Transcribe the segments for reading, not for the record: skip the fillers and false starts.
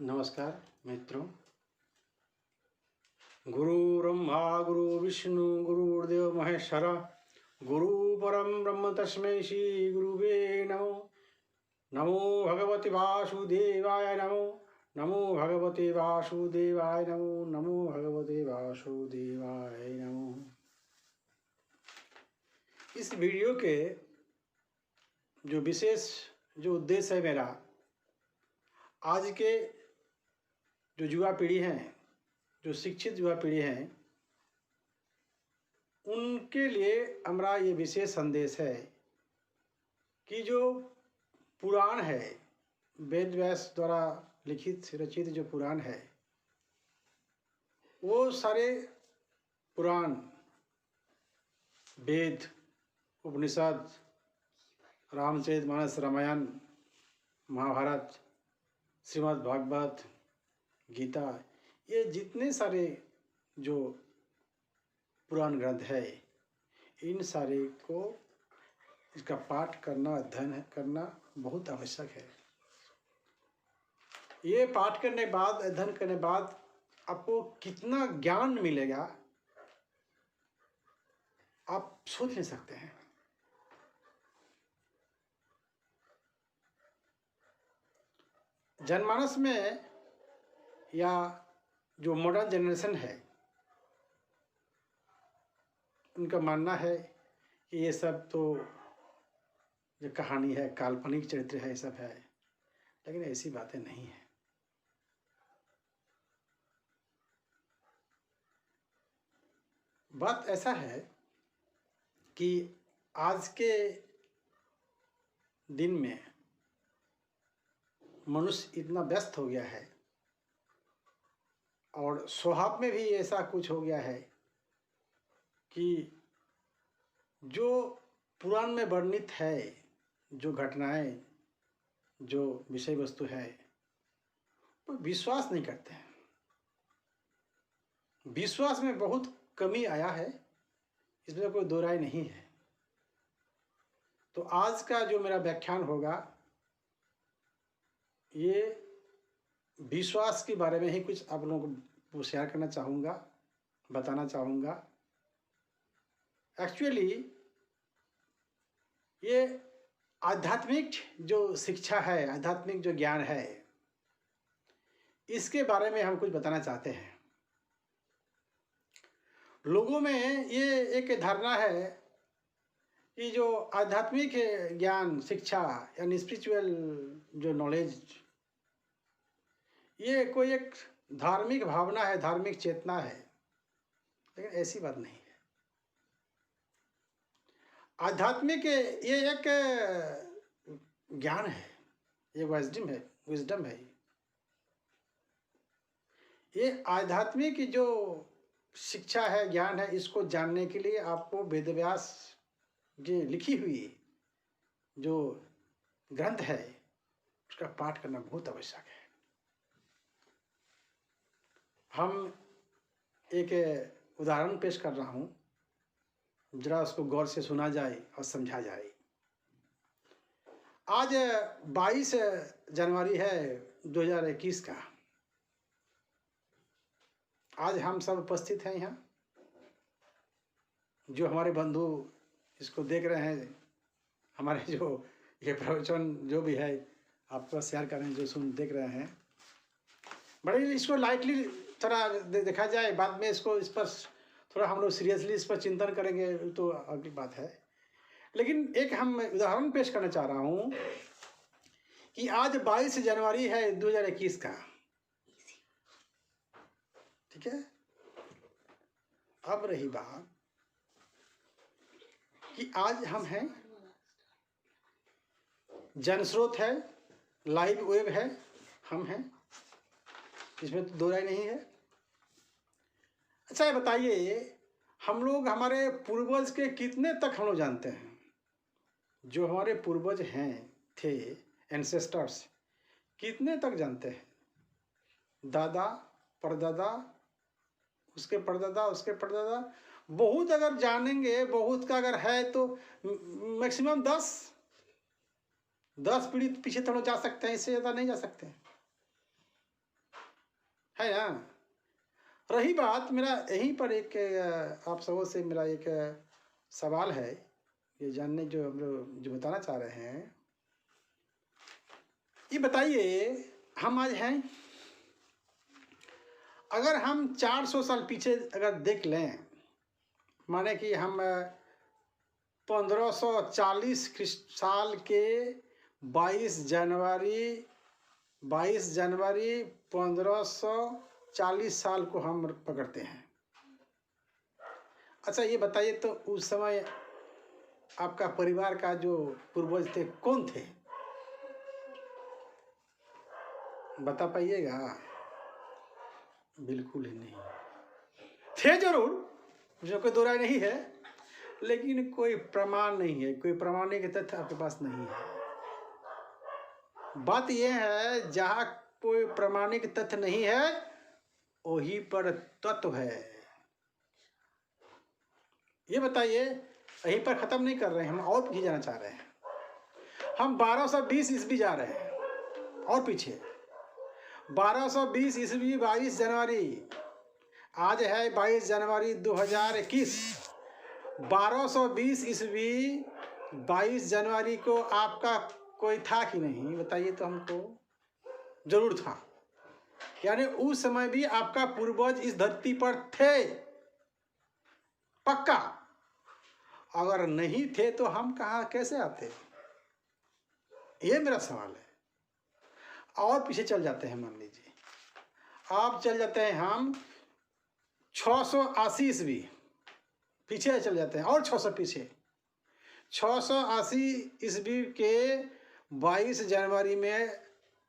नमस्कार मित्रों। गुरु ब्रह्मा गुरु विष्णु गुरुर्देव महेश्वर गुरु परम ब्रह्म तस्मै श्री गुरुवे नमो। नमो भगवते वासुदेवाय नमो। नमो भगवते वासुदेवाय नमो। नमो भगवते वासुदेवाय नमो। इस वीडियो के जो विशेष जो उद्देश्य है मेरा, आज के जो युवा पीढ़ी हैं, जो शिक्षित युवा पीढ़ी हैं, उनके लिए हमारा ये विशेष संदेश है कि जो पुराण है, वेद व्यास द्वारा लिखित रचित जो पुराण है, वो सारे पुराण, वेद, उपनिषद, रामचरितमानस, रामायण, महाभारत, श्रीमद् भागवत, गीता, ये जितने सारे जो पुराण ग्रंथ है, इन सारे को इसका पाठ करना, अध्ययन करना बहुत आवश्यक है। ये पाठ करने के बाद, अध्ययन करने के बाद आपको कितना ज्ञान मिलेगा आप सोच नहीं सकते हैं। जनमानस में या जो मॉडर्न जनरेशन है, उनका मानना है कि ये सब तो जो कहानी है, काल्पनिक चरित्र है, ये सब है, लेकिन ऐसी बातें नहीं है। बात ऐसा है कि आज के दिन में मनुष्य इतना व्यस्त हो गया है और स्वभाव में भी ऐसा कुछ हो गया है कि जो पुराण में वर्णित है, जो घटनाएं, जो विषय वस्तु है, वो विश्वास नहीं करते हैं। विश्वास में बहुत कमी आया है, इसमें कोई दो राय नहीं है। तो आज का जो मेरा व्याख्यान होगा, ये विश्वास के बारे में ही कुछ आप लोगों को शेयर करना चाहूँगा, बताना चाहूँगा। एक्चुअली ये आध्यात्मिक जो शिक्षा है, आध्यात्मिक जो ज्ञान है, इसके बारे में हम कुछ बताना चाहते हैं। लोगों में ये एक धारणा है कि जो आध्यात्मिक ज्ञान, शिक्षा यानी स्पिरिचुअल जो नॉलेज, ये कोई एक धार्मिक भावना है, धार्मिक चेतना है, लेकिन ऐसी बात नहीं है। आध्यात्मिक ये एक ज्ञान है, ये विजडम है। ये आध्यात्मिक जो शिक्षा है, ज्ञान है, इसको जानने के लिए आपको वेदव्यास की लिखी हुई जो ग्रंथ है, उसका पाठ करना बहुत आवश्यक है। हम एक उदाहरण पेश कर रहा हूँ, जरा उसको गौर से सुना जाए और समझा जाए। आज 22 जनवरी है 2021 का। आज हम सब उपस्थित हैं यहाँ। जो हमारे बंधु इसको देख रहे हैं, हमारे जो ये प्रवचन जो भी है आपको शेयर करें, जो देख रहे हैं, बड़े इसको लाइटली थोड़ा देखा जाए। बाद में इसको इस पर थोड़ा हम लोग सीरियसली इस पर चिंतन करेंगे तो अगली बात है। लेकिन एक हम उदाहरण पेश करना चाह रहा हूँ कि आज 22 जनवरी है 2021 का, ठीक है। अब रही बात कि आज हम हैं, जनस्रोत है, लाइव वेब है, हम हैं, इसमें तो दो राय नहीं है। अच्छा ये बताइए, हम लोग हमारे पूर्वज के कितने तक हम लोग जानते हैं? जो हमारे पूर्वज हैं, थे एंसेस्टर्स, कितने तक जानते हैं? दादा, परदादा, उसके परदादा, उसके परदादा, बहुत अगर जानेंगे, बहुत का अगर है तो मैक्सिमम 10 पीढ़ी पीछे तो हम लोग जा सकते हैं, इससे ज़्यादा नहीं जा सकते हैं। है ना। रही बात, मेरा यहीं पर एक आप सबों से मेरा एक सवाल है, ये जानने जो हम लोग जो बताना चाह रहे हैं, ये बताइए, हम आज हैं, अगर हम 400 साल पीछे अगर देख लें, माने कि हम 1540 साल के 22 जनवरी 1540 साल को हम पकड़ते हैं। अच्छा ये बताइए, तो उस समय आपका परिवार का जो पूर्वज थे कौन थे, बता पाइएगा? बिल्कुल ही नहीं थे, जरूर, जो कोई दो राय नहीं है, लेकिन कोई प्रमाण नहीं है, कोई प्रमाणिक तथ्य आपके पास नहीं है। बात यह है, जहाँ कोई प्रमाणिक तथ्य नहीं है वहीं पर तत्व है। ये बताइए, यहीं पर खत्म नहीं कर रहे हैं, हम और पीछे जाना चाह रहे हैं। हम 1220 ईस्वी जा रहे हैं और पीछे। 1220 ईस्वी 22 जनवरी, आज है 22 जनवरी 2021। 1220 ईस्वी 22 जनवरी को आपका कोई था कि नहीं, बताइए तो हमको। जरूर था, यानी उस समय भी आपका पूर्वज इस धरती पर थे, पक्का। अगर नहीं थे तो हम कहाँ कैसे आते, ये मेरा सवाल है। और पीछे चल जाते हैं, मान लीजिए आप चल जाते हैं, हम 680 ईस्वी पीछे चल जाते हैं, और 600 पीछे। 680 ईस्वी के 22 जनवरी में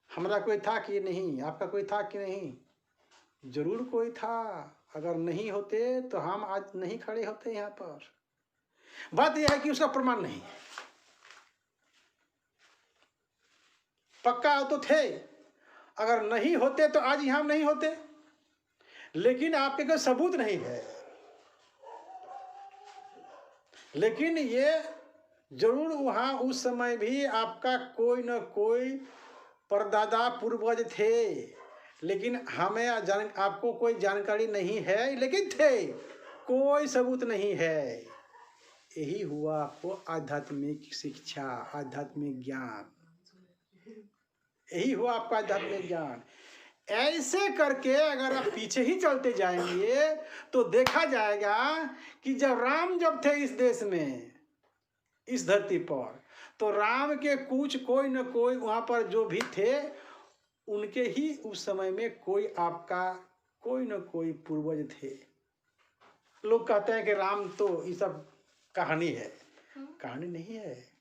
हमारा कोई था कि नहीं, आपका कोई था कि नहीं? जरूर कोई था। अगर नहीं होते तो हम आज नहीं खड़े होते यहाँ पर। बात यह है कि उसका प्रमाण नहीं है। पक्का तो थे, अगर नहीं होते तो आज यहाँ नहीं होते, लेकिन आपके कोई सबूत नहीं है। लेकिन ये जरूर वहाँ उस समय भी आपका कोई न कोई परदादा पूर्वज थे, लेकिन हमें आपको कोई जानकारी नहीं है, लेकिन थे, कोई सबूत नहीं है। यही हुआ आपको आध्यात्मिक शिक्षा, आध्यात्मिक ज्ञान, यही हुआ आपका आध्यात्मिक ज्ञान। ऐसे करके अगर आप पीछे ही चलते जाएंगे तो देखा जाएगा कि जब थे इस देश में, इस धरती पर, तो राम के कुछ कोई न कोई वहाँ पर जो भी थे, उनके ही उस समय में कोई आपका कोई न कोई पूर्वज थे। लोग कहते हैं कि राम तो ये सब कहानी है, कहानी नहीं है।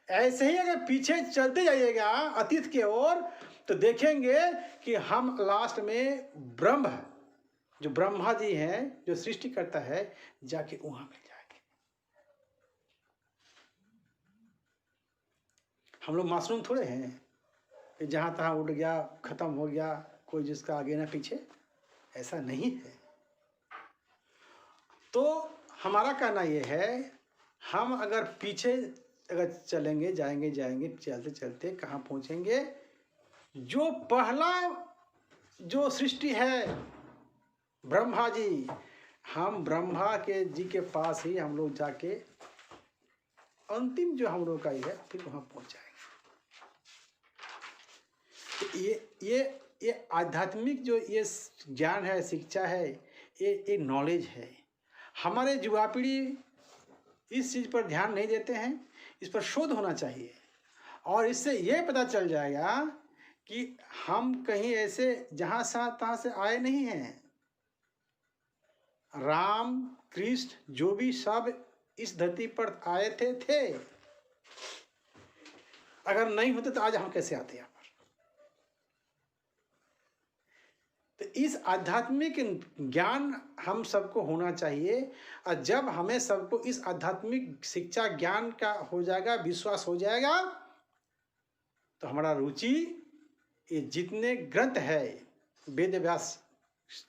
ऐसे ही अगर पीछे चलते जाइएगा अतीत की ओर, तो देखेंगे कि हम लास्ट में ब्रह्म, जो ब्रह्मा जी हैं, जो सृष्टि करता है, जाके वहां मिल जाएंगे। हम लोग मासूम थोड़े हैं कि जहां तहां उड़ गया, खत्म हो गया, कोई जिसका आगे ना पीछे, ऐसा नहीं है। तो हमारा कहना यह है, हम अगर पीछे अगर चलेंगे, जाएंगे चलते चलते कहाँ पहुँचेंगे? जो पहला जो सृष्टि है ब्रह्मा जी, हम ब्रह्मा के जी के पास ही हम लोग जाके अंतिम जो हम लोग का ही है, फिर वहाँ पहुँच जाएंगे। तो ये आध्यात्मिक जो ये ज्ञान है, शिक्षा है, ये नॉलेज है। हमारे युवा पीढ़ी इस चीज़ पर ध्यान नहीं देते हैं, इस पर शोध होना चाहिए, और इससे ये पता चल जाएगा कि हम कहीं ऐसे जहाँ तहाँ से आए नहीं हैं। राम कृष्ण जो भी सब इस धरती पर आए थे। अगर नहीं होते तो आज हम कैसे आते यहाँ पर? तो इस आध्यात्मिक ज्ञान हम सबको होना चाहिए, और जब हमें सबको इस आध्यात्मिक शिक्षा ज्ञान का हो जाएगा, विश्वास हो जाएगा, तो हमारा रुचि ये जितने ग्रंथ है, वेद व्यास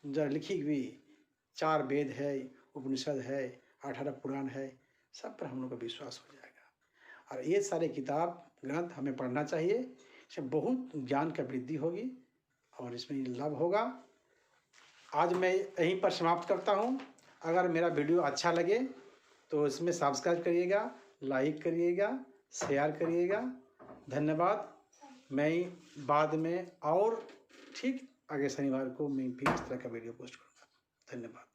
लिखी हुई 4 वेद है, उपनिषद है, 18 पुराण है, सब पर हम लोग का विश्वास हो जाएगा। और ये सारे किताब ग्रंथ हमें पढ़ना चाहिए, इससे बहुत ज्ञान का वृद्धि होगी और इसमें लाभ होगा। आज मैं यहीं पर समाप्त करता हूँ। अगर मेरा वीडियो अच्छा लगे तो इसमें सब्सक्राइब करिएगा, लाइक करिएगा, शेयर करिएगा। धन्यवाद। मैं बाद में और ठीक आगे शनिवार को मैं फिर इस तरह का वीडियो पोस्ट करूँगा। धन्यवाद।